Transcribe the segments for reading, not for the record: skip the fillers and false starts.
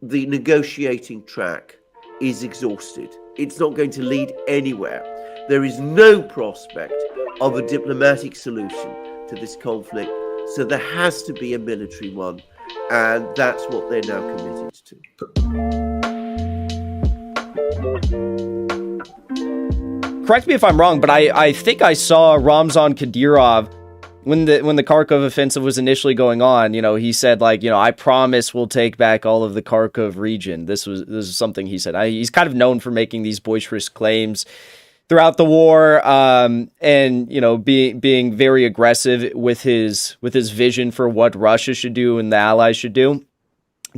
the negotiating track is exhausted. It's not going to lead anywhere. There is no prospect of a diplomatic solution to this conflict, so there has to be a military one, and that's what they're now committed to. Correct me if I'm wrong, but I think I saw Ramzan Kadyrov when the Kharkov offensive was initially going on. He said, like, I promise we'll take back all of the Kharkov region. This is something he said. He's kind of known for making these boisterous claims throughout the war, and being very aggressive with his vision for what Russia should do and the Allies should do.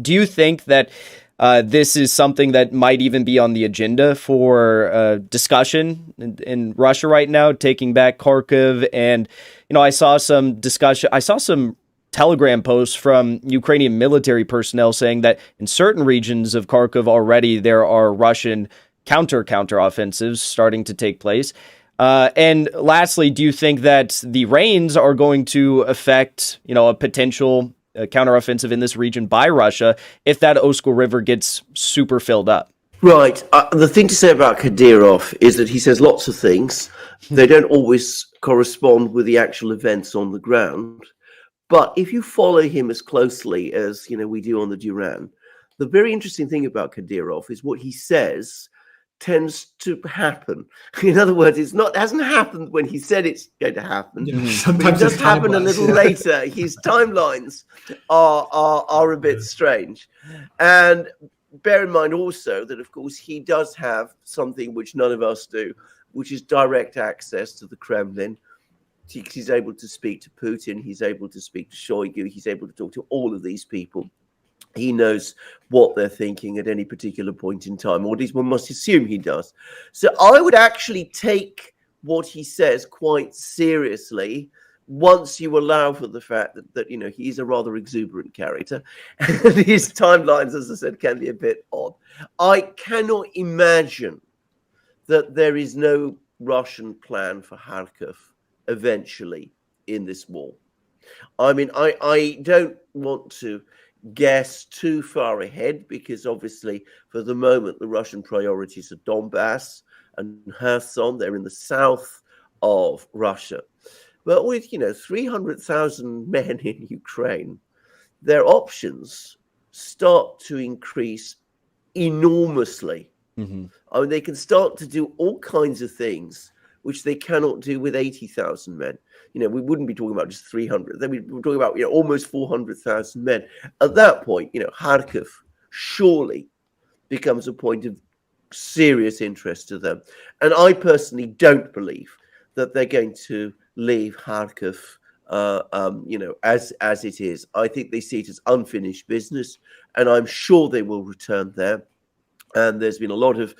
Do you think that this is something that might even be on the agenda for discussion in Russia right now, taking back Kharkov? And, I saw some discussion. I saw some Telegram posts from Ukrainian military personnel saying that in certain regions of Kharkov already there are Russian counter offensives starting to take place. And lastly, do you think that the rains are going to affect, a potential counteroffensive in this region by Russia if that Oskol River gets super filled up? Right. The thing to say about Kadyrov is that he says lots of things. They don't always correspond with the actual events on the ground. But if you follow him as closely as, we do on the Duran, the very interesting thing about Kadyrov is what he says tends to happen. In other words, it hasn't happened when he said it's going to happen. Sometimes it does happen a little later. His timelines are a bit strange. And bear in mind also that, of course, he does have something which none of us do, which is direct access to the Kremlin. He's able to speak to Putin. He's able to speak to Shoigu. He's able to talk to all of these people. He knows what they're thinking at any particular point in time, or at least one must assume he does. So I would actually take what he says quite seriously once you allow for the fact that he's a rather exuberant character, and his timelines, as I said, can be a bit odd. I cannot imagine that there is no Russian plan for Kharkov eventually in this war. I mean, I don't want to guess too far ahead, because obviously for the moment the Russian priorities are Donbass and Kherson. They're in the south of Russia. But with 300,000 men in Ukraine, their options start to increase enormously. Mm-hmm. I mean, they can start to do all kinds of things which they cannot do with 80,000 men. We wouldn't be talking about just 300. Then we're talking about almost 400,000 men. At that point, Kharkov surely becomes a point of serious interest to them. And I personally don't believe that they're going to leave Kharkov, as it is. I think they see it as unfinished business, and I'm sure they will return there. And there's been a lot of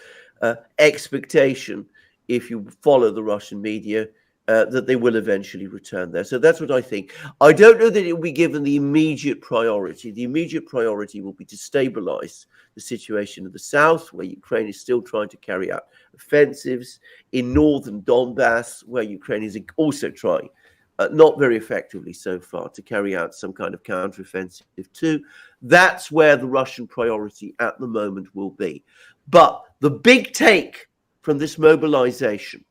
expectation, if you follow the Russian media, that they will eventually return there. So that's what I think. I don't know that it will be given the immediate priority. The immediate priority will be to stabilize the situation in the south, where Ukraine is still trying to carry out offensives, in northern Donbass, where Ukraine is also trying, not very effectively so far, to carry out some kind of counteroffensive too. That's where the Russian priority at the moment will be. But the big take from this mobilization,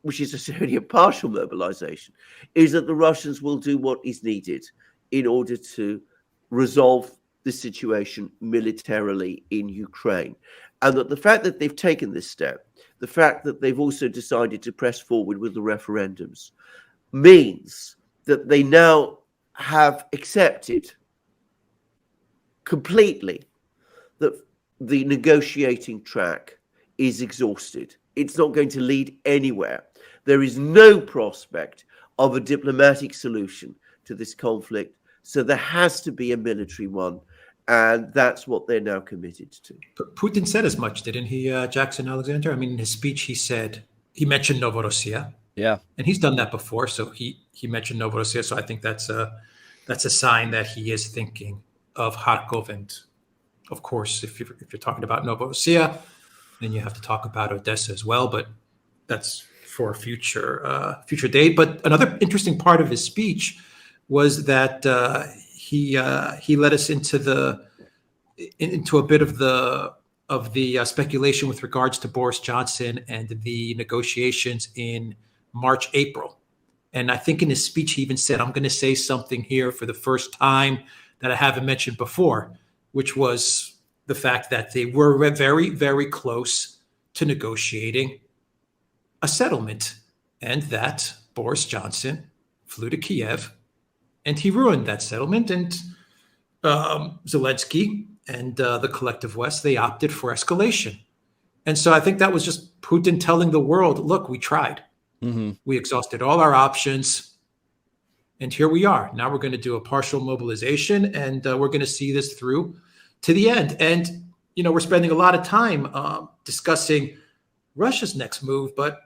which is only a partial mobilization, is that the Russians will do what is needed in order to resolve the situation militarily in Ukraine. And that the fact that they've taken this step, the fact that they've also decided to press forward with the referendums, means that they now have accepted completely that the negotiating track is exhausted. It's not going to lead anywhere. There is no prospect of a diplomatic solution to this conflict, so there has to be a military one, and that's what they're now committed to. Putin said as much, didn't he, Jackson Alexander? I mean, in his speech, he mentioned Novorossiya. Yeah, and he's done that before, so he mentioned Novorossiya. So I think that's a sign that he is thinking of Kharkov, and of course, if you're talking about Novorossiya, then you have to talk about Odessa as well. But that's for a future date. But another interesting part of his speech was that he led us into into a bit of the speculation with regards to Boris Johnson and the negotiations in March, April. And I think in his speech, he even said, I'm going to say something here for the first time that I haven't mentioned before, which was the fact that they were very, very close to negotiating a settlement, and that Boris Johnson flew to Kiev and he ruined that settlement. And Zelensky and the collective West, they opted for escalation. And so I think that was just Putin telling the world, look, we tried. We exhausted all our options. And here we are. Now we're going to do a partial mobilization, and we're going to see this through to the end. And, we're spending a lot of time discussing Russia's next move, but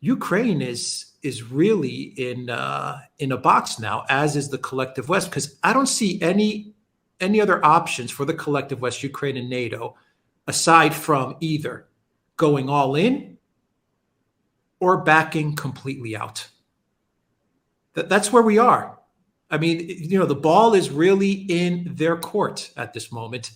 Ukraine is really in a box now, as is the collective West, because I don't see any other options for the collective West, Ukraine and NATO, aside from either going all in or backing completely out. That's where we are. I mean, the ball is really in their court at this moment.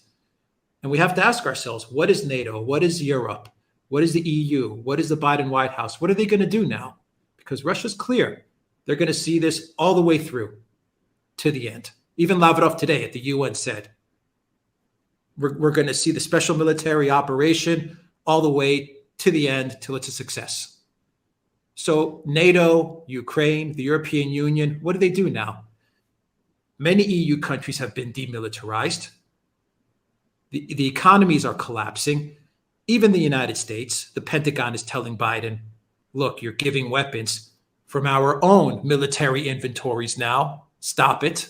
And we have to ask ourselves, what is NATO? What is Europe? What is the EU? What is the Biden White House? What are they going to do now? Because Russia's clear. They're going to see this all the way through to the end. Even Lavrov today at the UN said, we're going to see the special military operation all the way to the end till it's a success. So NATO, Ukraine, the European Union, what do they do now? Many EU countries have been demilitarized. The economies are collapsing. Even the United States, the Pentagon is telling Biden, look, you're giving weapons from our own military inventories now. Stop it.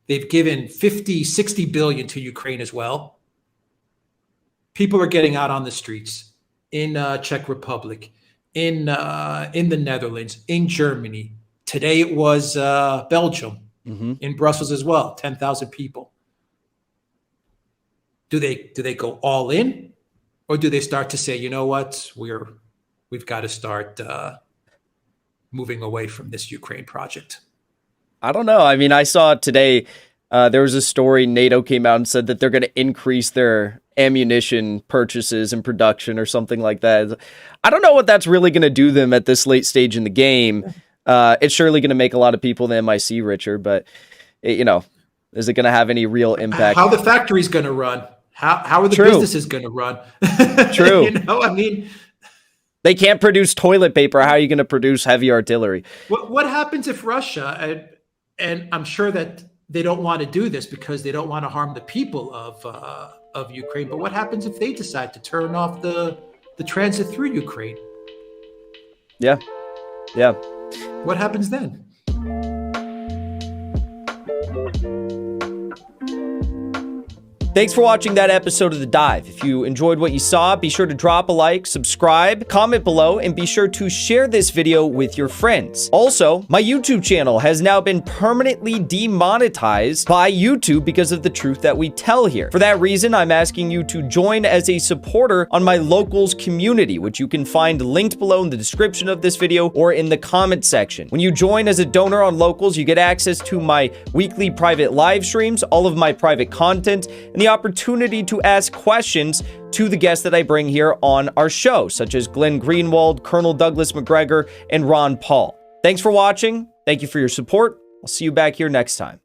They've given 50, 60 billion to Ukraine as well. People are getting out on the streets in Czech Republic, in the Netherlands, in Germany. Today it was Belgium, in Brussels as well, 10,000 people. Do they go all in, or do they start to say, you know what, we've got to start moving away from this Ukraine project? I don't know. I mean, I saw today there was a story. NATO came out and said that they're going to increase their ammunition purchases and production or something like that. I don't know what that's really going to do them at this late stage in the game. It's surely going to make a lot of people in the MIC richer, but is it going to have any real impact? How the factory's going to run? How are the businesses going to run? True. I mean, they can't produce toilet paper. How are you going to produce heavy artillery? What happens if Russia, and I'm sure that they don't want to do this because they don't want to harm the people of Ukraine, but what happens if they decide to turn off the transit through Ukraine? Yeah. What happens then? Thanks for watching that episode of The Dive. If you enjoyed what you saw, be sure to drop a like, subscribe, comment below, and be sure to share this video with your friends. Also, my YouTube channel has now been permanently demonetized by YouTube because of the truth that we tell here. For that reason, I'm asking you to join as a supporter on my Locals community, which you can find linked below in the description of this video or in the comment section. When you join as a donor on Locals, you get access to my weekly private live streams, all of my private content, and the opportunity to ask questions to the guests that I bring here on our show, such as Glenn Greenwald, Colonel Douglas McGregor, and Ron Paul. Thanks for watching. Thank you for your support. I'll see you back here next time.